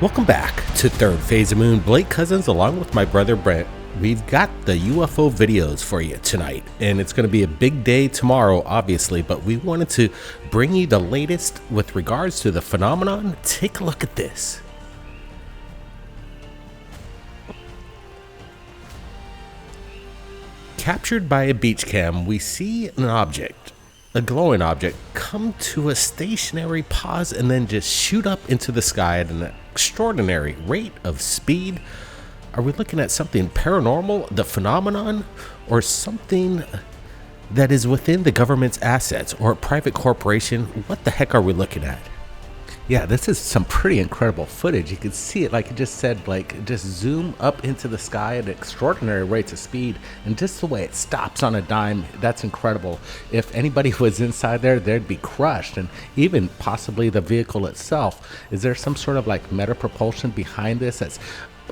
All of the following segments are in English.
Welcome back to Third Phase of Moon. Blake Cousins along with my brother Brent. We've got the UFO videos for you tonight, and it's going to be a big day tomorrow, obviously, but we wanted to bring you the latest with regards to the phenomenon. Take a look at this. Captured by a beach cam, we see an object, a glowing object, come to a stationary pause and then just shoot up into the sky at an extraordinary rate of speed. Are we looking at something paranormal, the phenomenon, or something that is within the government's assets or a private corporation? What the heck are we looking at? Yeah, this is some pretty incredible footage. You can see it, like you just said, Blake, just zoom up into the sky at extraordinary rates of speed, and just the way it stops on a dime, that's incredible. If anybody was inside there, they'd be crushed, and even possibly the vehicle itself. Is there some sort of like meta propulsion behind this that's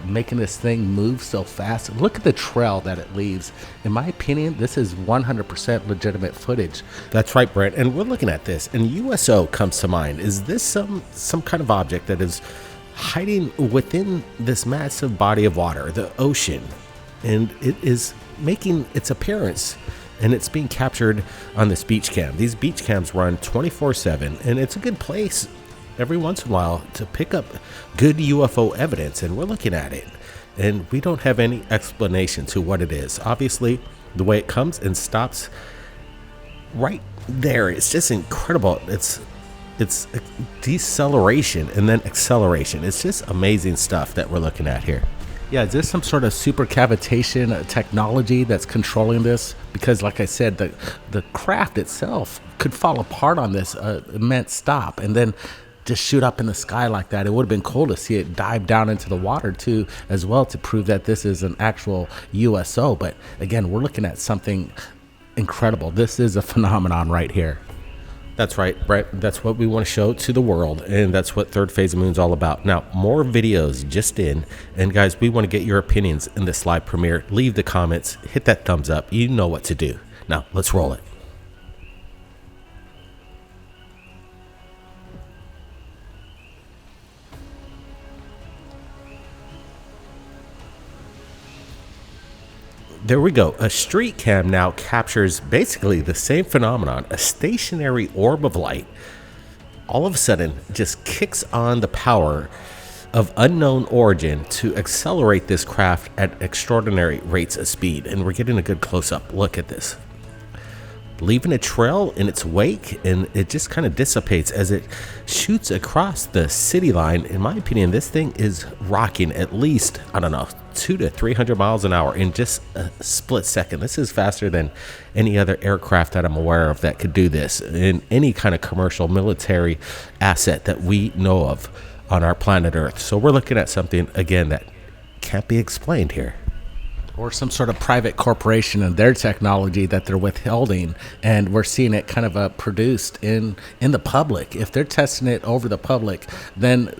making this thing move so fast? Look at the trail that it leaves. In my opinion, this is 100% legitimate footage. That's right, Brent, and we're looking at this, and USO comes to mind. Is this some kind of object that is hiding within this massive body of water, the ocean, and it is making its appearance, and it's being captured on this beach cam. These beach cams run 24/7, and it's a good place every once in a while to pick up good UFO evidence, and we're looking at it and we don't have any explanation to what it is. Obviously, the way it comes and stops right there, it's just incredible. It's deceleration and then acceleration. It's just amazing stuff that we're looking at here. Yeah, is this some sort of super cavitation technology that's controlling this? Because like I said, the craft itself could fall apart on this immense stop and then just shoot up in the sky like that. It would have been cool to see it dive down into the water too, as well, to prove that this is an actual USO. But again, we're looking at something incredible. This is a phenomenon right here. That's right, Brett. That's what we want to show to the world, and that's what Third Phase of Moon's all about. Now, more videos just in, and guys, we want to get your opinions in this live premiere. Leave the comments, hit that thumbs up. You know what to do. Now, let's roll it. There we go. A street cam now captures basically the same phenomenon. A stationary orb of light all of a sudden just kicks on the power of unknown origin to accelerate this craft at extraordinary rates of speed. And we're getting a good close-up look at this, leaving a trail in its wake, and it just kind of dissipates as it shoots across the city line. In my opinion, this thing is rocking at least, I don't know, 200 to 300 miles an hour in just a split second. This is faster than any other aircraft that I'm aware of that could do this in any kind of commercial military asset that we know of on our planet Earth. So we're looking at something, again, that can't be explained here. Or some sort of private corporation and their technology that they're withholding, and we're seeing it kind of produced in the public. If they're testing it over the public, then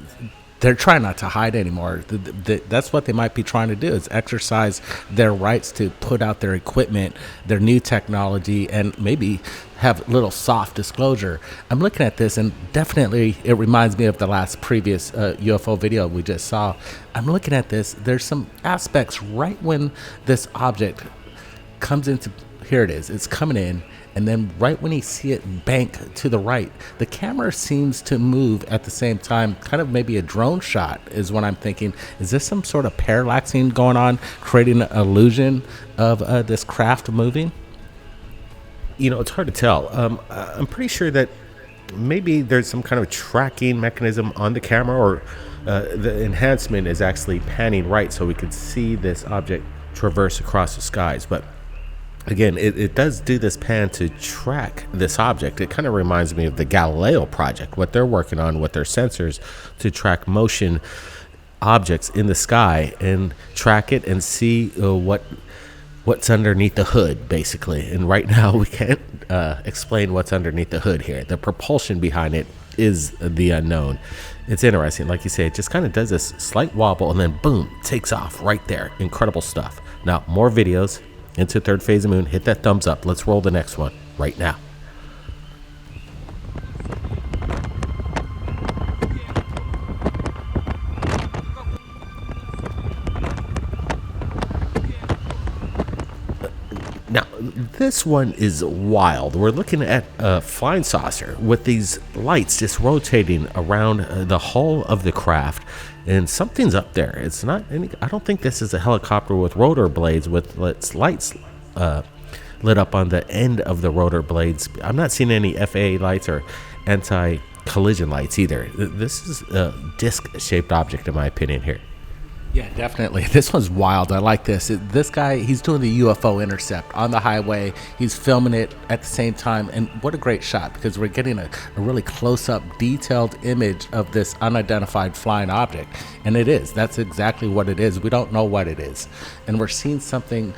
they're trying not to hide anymore. That's what they might be trying to do, is exercise their rights to put out their equipment, their new technology, and maybe have little soft disclosure. I'm looking at this, and definitely it reminds me of the last previous UFO video we just saw. I'm looking at this. There's some aspects right when this object comes into, here it is, it's coming in, and then right when you see it bank to the right, the camera seems to move at the same time, kind of maybe a drone shot is what I'm thinking. Is this some sort of parallaxing going on, creating an illusion of this craft moving? You know, it's hard to tell. I'm pretty sure that maybe there's some kind of tracking mechanism on the camera, or the enhancement is actually panning right so we can see this object traverse across the skies. But again, it does do this pan to track this object. It kind of reminds me of the Galileo project, what they're working on with their sensors to track motion objects in the sky and track it and see what's underneath the hood, basically. And right now we can't explain what's underneath the hood here. The propulsion behind it is the unknown. It's interesting. Like you say, it just kind of does this slight wobble and then boom, takes off right there. Incredible stuff. Now, more videos into Third Phase of Moon. Hit that thumbs up. Let's roll the next one right now. Now, this one is wild. We're looking at a flying saucer with these lights just rotating around the hull of the craft, and something's up there. It's not any. I don't think this is a helicopter with rotor blades with its lights lit up on the end of the rotor blades. I'm not seeing any FAA lights or anti-collision lights either. This is a disc-shaped object, in my opinion, here. Yeah, definitely. This one's wild. I like this. This guy, he's doing the UFO intercept on the highway. He's filming it at the same time. And what a great shot, because we're getting a really close-up, detailed image of this unidentified flying object. And it is. That's exactly what it is. We don't know what it is. And we're seeing something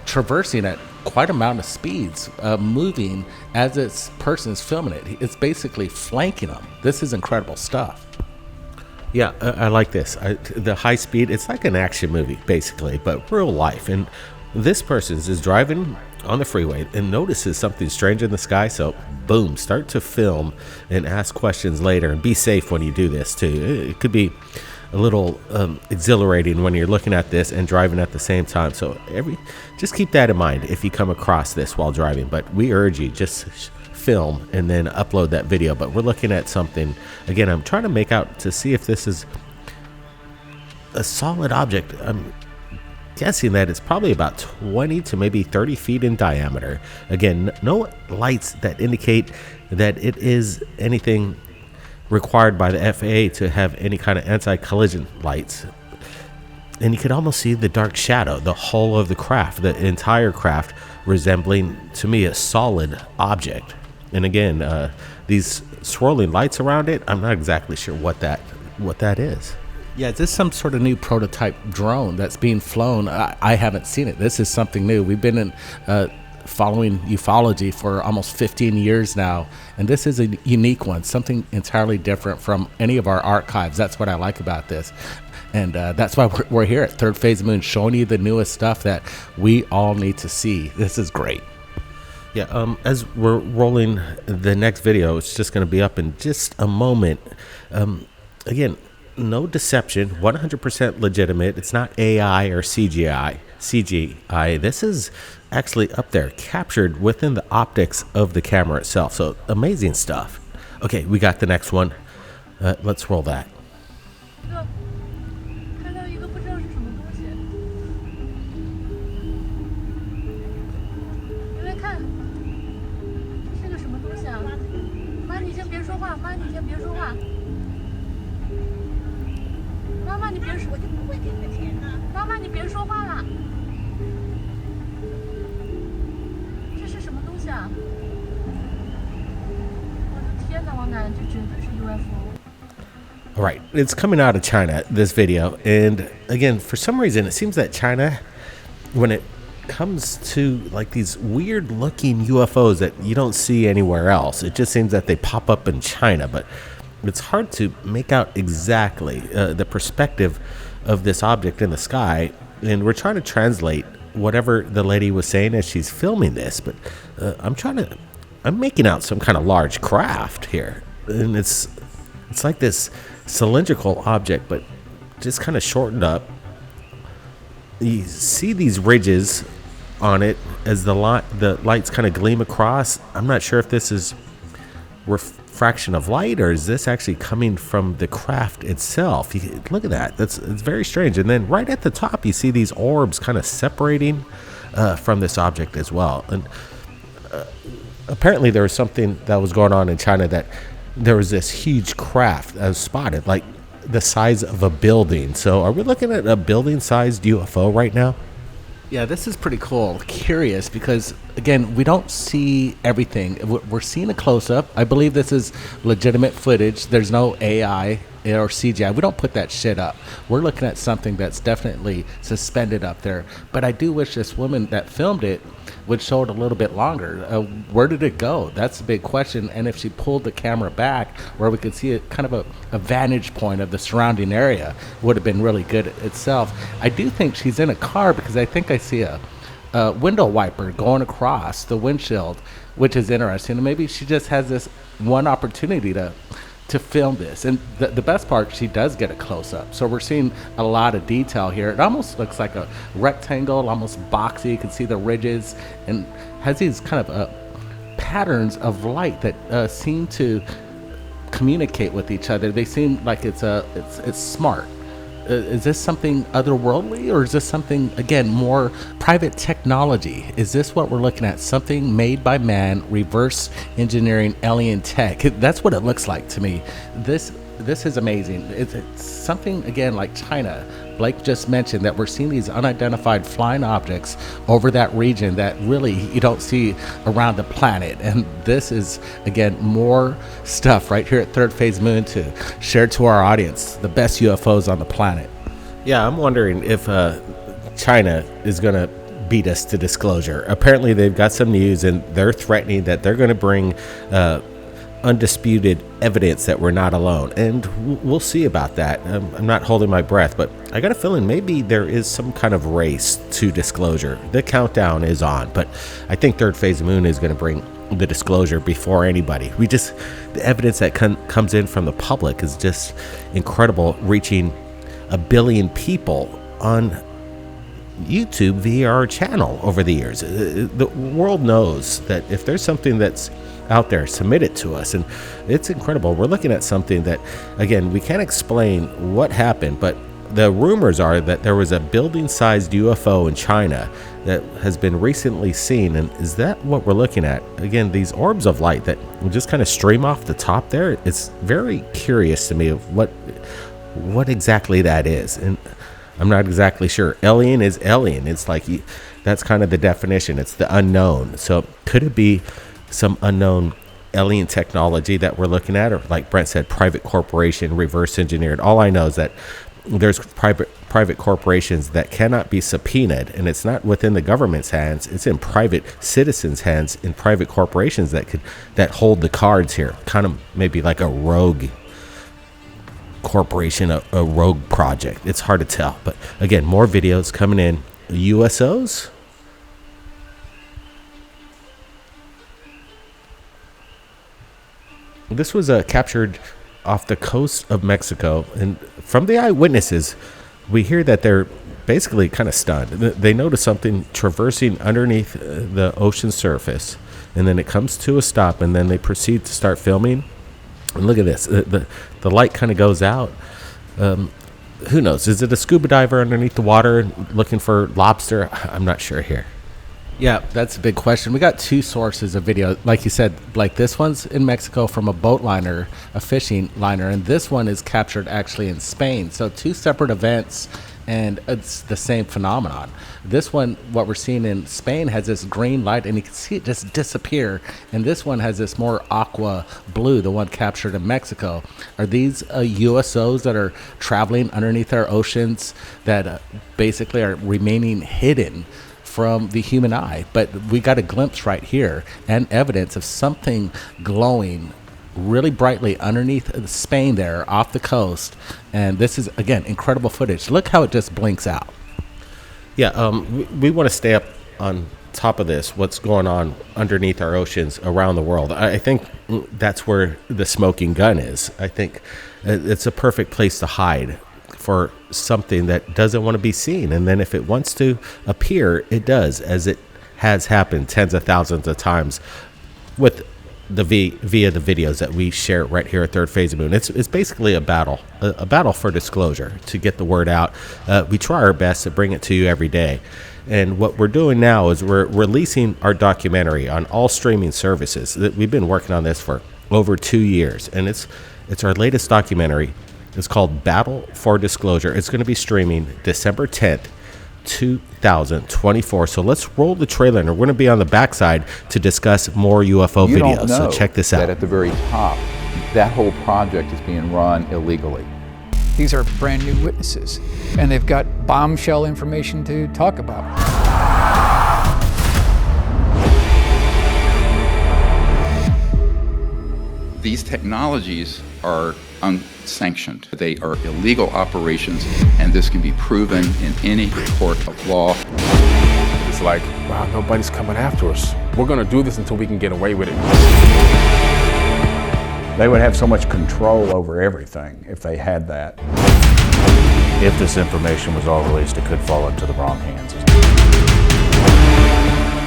traversing at quite a amount of speeds, moving as this person is filming it. It's basically flanking them. This is incredible stuff. Yeah, I like this. The high speed, it's like an action movie, basically, but real life. And this person is driving on the freeway and notices something strange in the sky. So, boom, start to film and ask questions later. And be safe when you do this, too. It could be a little exhilarating when you're looking at this and driving at the same time. So, just keep that in mind if you come across this while driving. But we urge you, just film and then upload that video. But we're looking at something again. I'm trying to make out to see if this is a solid object. I'm guessing that it's probably about 20 to maybe 30 feet in diameter. Again, no lights that indicate that it is anything required by the FAA to have any kind of anti-collision lights. And you could almost see the dark shadow, the hull of the craft, the entire craft resembling to me a solid object. And again, these swirling lights around it, I'm not exactly sure what that is. Yeah, is this some sort of new prototype drone that's being flown? I haven't seen it. This is something new. We've been following ufology for almost 15 years now, and this is a unique one, something entirely different from any of our archives. That's what I like about this. And that's why we're here at Third Phase of Moon, showing you the newest stuff that we all need to see. This is great. Yeah, as we're rolling the next video, it's just going to be up in just a moment. Again, no deception, 100% legitimate. It's not AI or CGI. This is actually up there, captured within the optics of the camera itself. So amazing stuff. Okay, we got the next one. Let's roll that. All right, it's coming out of China, this video. And again, for some reason, it seems that China, when it comes to like these weird looking UFOs that you don't see anywhere else, it just seems that they pop up in China. But it's hard to make out exactly the perspective of this object in the sky. And we're trying to translate whatever the lady was saying as she's filming this. But I'm making out some kind of large craft here. And it's like this cylindrical object, but just kind of shortened up. You see these ridges on it as the lights kind of gleam across. I'm not sure if this is refraction of light or is this actually coming from the craft itself. Look at that. It's very strange. And then right at the top, you see these orbs kind of separating from this object as well. And apparently there was something that was going on in China, that there was this huge craft that was spotted, like the size of a building. So are we looking at a building-sized UFO right now? Yeah, this is pretty cool. Curious, because again, we don't see everything. We're seeing a close-up. I believe this is legitimate footage. There's no AI or CGI. We don't put that shit up. We're looking at something that's definitely suspended up there. But I do wish this woman that filmed it would show it a little bit longer. Where did it go? That's a big question. And if she pulled the camera back where we could see it, kind of a vantage point of the surrounding area, would have been really good itself. I do think she's in a car, because I think I see a window wiper going across the windshield, which is interesting. And maybe she just has this one opportunity to to film this. And the best part, she does get a close-up. So we're seeing a lot of detail here. It almost looks like a rectangle, almost boxy. You can see the ridges, and has these kind of patterns of light that seem to communicate with each other. They seem like it's smart. Is this something otherworldly, or is this something, again, more private technology? Is this what we're looking at? Something made by man, reverse engineering alien tech. That's what it looks like to me. This is amazing. It's something, again, like China. Blake just mentioned that we're seeing these unidentified flying objects over that region that really you don't see around the planet. And this is, again, more stuff right here at Third Phase Moon to share to our audience, the best UFOs on the planet. Yeah, I'm wondering if China is going to beat us to disclosure. Apparently, they've got some news, and they're threatening that they're going to bring undisputed evidence that we're not alone, and we'll see about that. I'm not holding my breath, but I got a feeling maybe there is some kind of race to disclosure. The countdown is on, but I think Third Phase Moon is going to bring the disclosure before anybody. The evidence that comes in from the public is just incredible, reaching 1 billion people on YouTube via our channel over the years. The world knows that if there's something that's out there, submit it to us, and it's incredible. We're looking at something that, again, we can't explain what happened, but the rumors are that there was a building-sized UFO in China that has been recently seen. And is that what we're looking at? Again, these orbs of light that will just kind of stream off the top there. It's very curious to me of what exactly that is, and I'm not exactly sure. Alien is alien. It's like that's kind of the definition. It's the unknown. So could it be some unknown alien technology that we're looking at, or like Brent said, private corporation, reverse engineered? All I know is that there's private corporations that cannot be subpoenaed, and it's not within the government's hands. It's in private citizens' hands, in private corporations that hold the cards here. Kind of maybe like a rogue corporation, a rogue project. It's hard to tell. But again, more videos coming in. USOs. This was captured off the coast of Mexico, and from the eyewitnesses, we hear that they're basically kind of stunned. They notice something traversing underneath the ocean surface, and then it comes to a stop, and then they proceed to start filming. And look at this. The light kind of goes out. Who knows? Is it a scuba diver underneath the water looking for lobster? I'm not sure here. Yeah, that's a big question. We got two sources of video. Like you said, like this one's in Mexico from a boat liner, a fishing liner, and this one is captured actually in Spain. So two separate events, and it's the same phenomenon. This one, what we're seeing in Spain, has this green light, and you can see it just disappear. And this one has this more aqua blue, the one captured in Mexico. Are these USOs that are traveling underneath our oceans that basically are remaining hidden from the human eye? But we got a glimpse right here and evidence of something glowing really brightly underneath Spain there off the coast. And this is, again, incredible footage. Look how it just blinks out. Yeah, we want to stay up on top of this, what's going on underneath our oceans around the world. I think that's where the smoking gun is. I think it's a perfect place to hide for something that doesn't want to be seen. And then if it wants to appear, it does, as it has happened tens of thousands of times with via the videos that we share right here at Third Phase of Moon. It's basically a battle for disclosure, to get the word out. We try our best to bring it to you every day. And what we're doing now is we're releasing our documentary on all streaming services. We've been working on this for over 2 years, and it's our latest documentary. It's called Battle for Disclosure. It's going to be streaming December 10th, 2024. So let's roll the trailer, and we're going to be on the backside to discuss more UFO videos. So check this out. That at the very top, that whole project is being run illegally. These are brand new witnesses, and they've got bombshell information to talk about. These technologies are unsanctioned. They are illegal operations, and this can be proven in any court of law. It's like, wow, nobody's coming after us. We're gonna do this until we can get away with it. They would have so much control over everything if they had that. If this information was all released, it could fall into the wrong hands.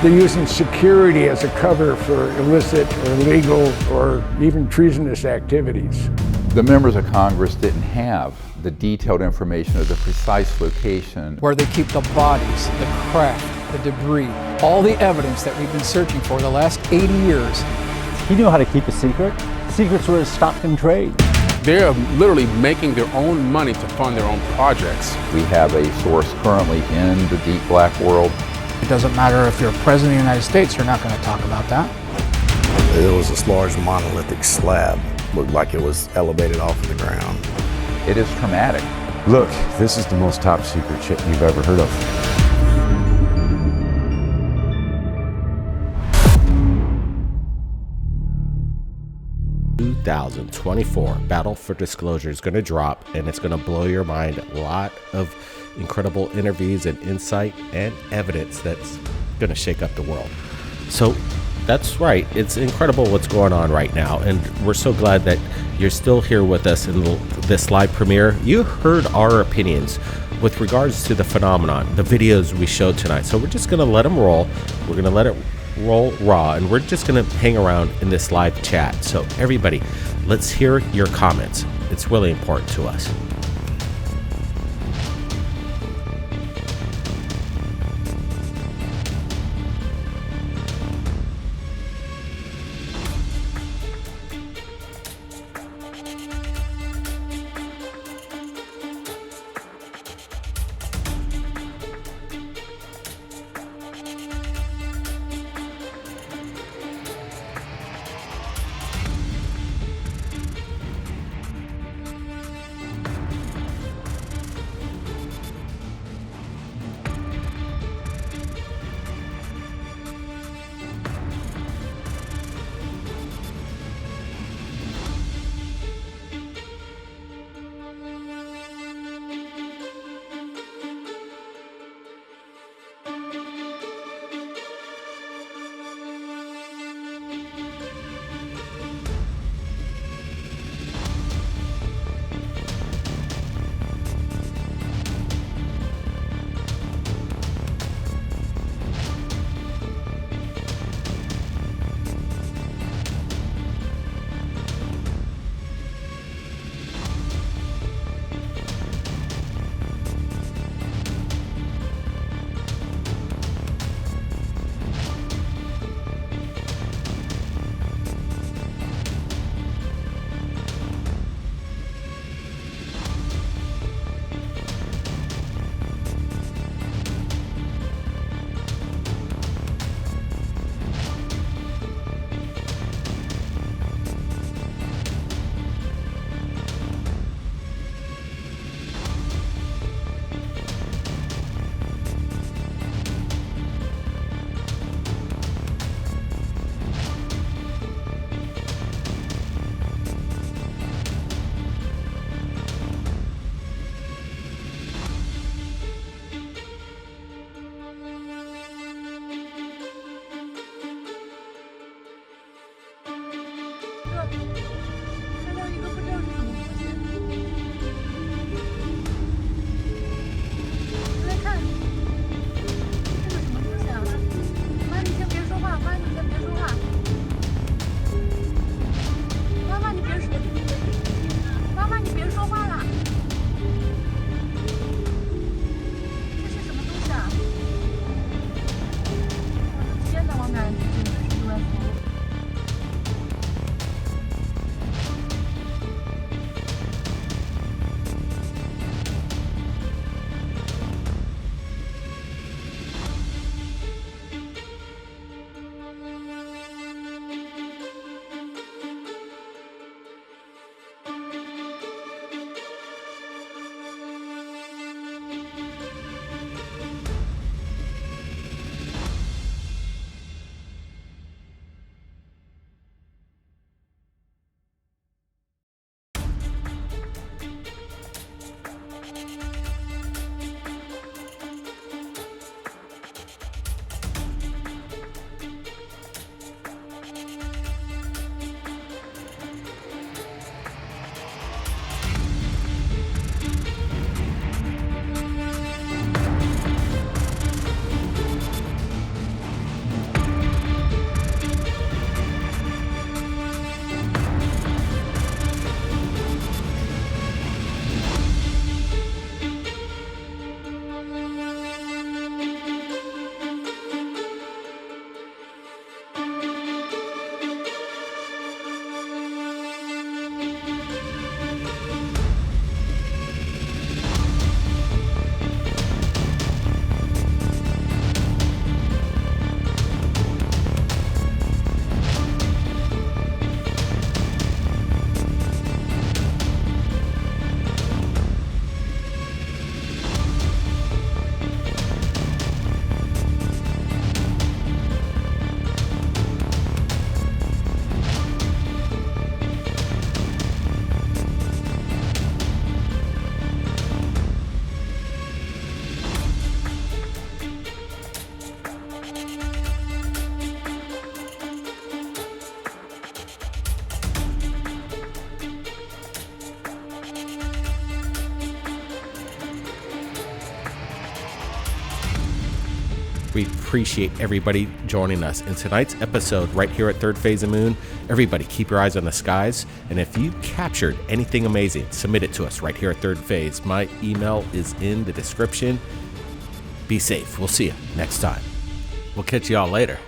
They're using security as a cover for illicit or illegal or even treasonous activities. The members of Congress didn't have the detailed information of the precise location. Where they keep the bodies, the craft, the debris, all the evidence that we've been searching for the last 80 years. He knew how to keep a secret. Secrets were his stock in trade. They're literally making their own money to fund their own projects. We have a source currently in the deep black world. It doesn't matter if you're president of the United States, you're not going to talk about that. There was this large monolithic slab. Looked like it was elevated off of the ground. It is traumatic. Look, this is the most top secret shit you've ever heard of. ...2024 Battle for Disclosure is going to drop, and it's going to blow your mind. A lot of incredible interviews and insight and evidence that's going to shake up the world. So that's right, it's incredible what's going on right now, and we're so glad that you're still here with us in this live premiere. You heard our opinions with regards to the phenomenon, the videos we showed tonight. So we're just going to let them roll. We're going to let it roll raw, and we're just going to hang around in this live chat. So everybody, let's hear your comments. It's really important to us. We appreciate everybody joining us in tonight's episode right here at Third Phase of Moon. Everybody, keep your eyes on the skies. And if you captured anything amazing, submit it to us right here at Third Phase. My email is in the description. Be safe. We'll see you next time. We'll catch you all later.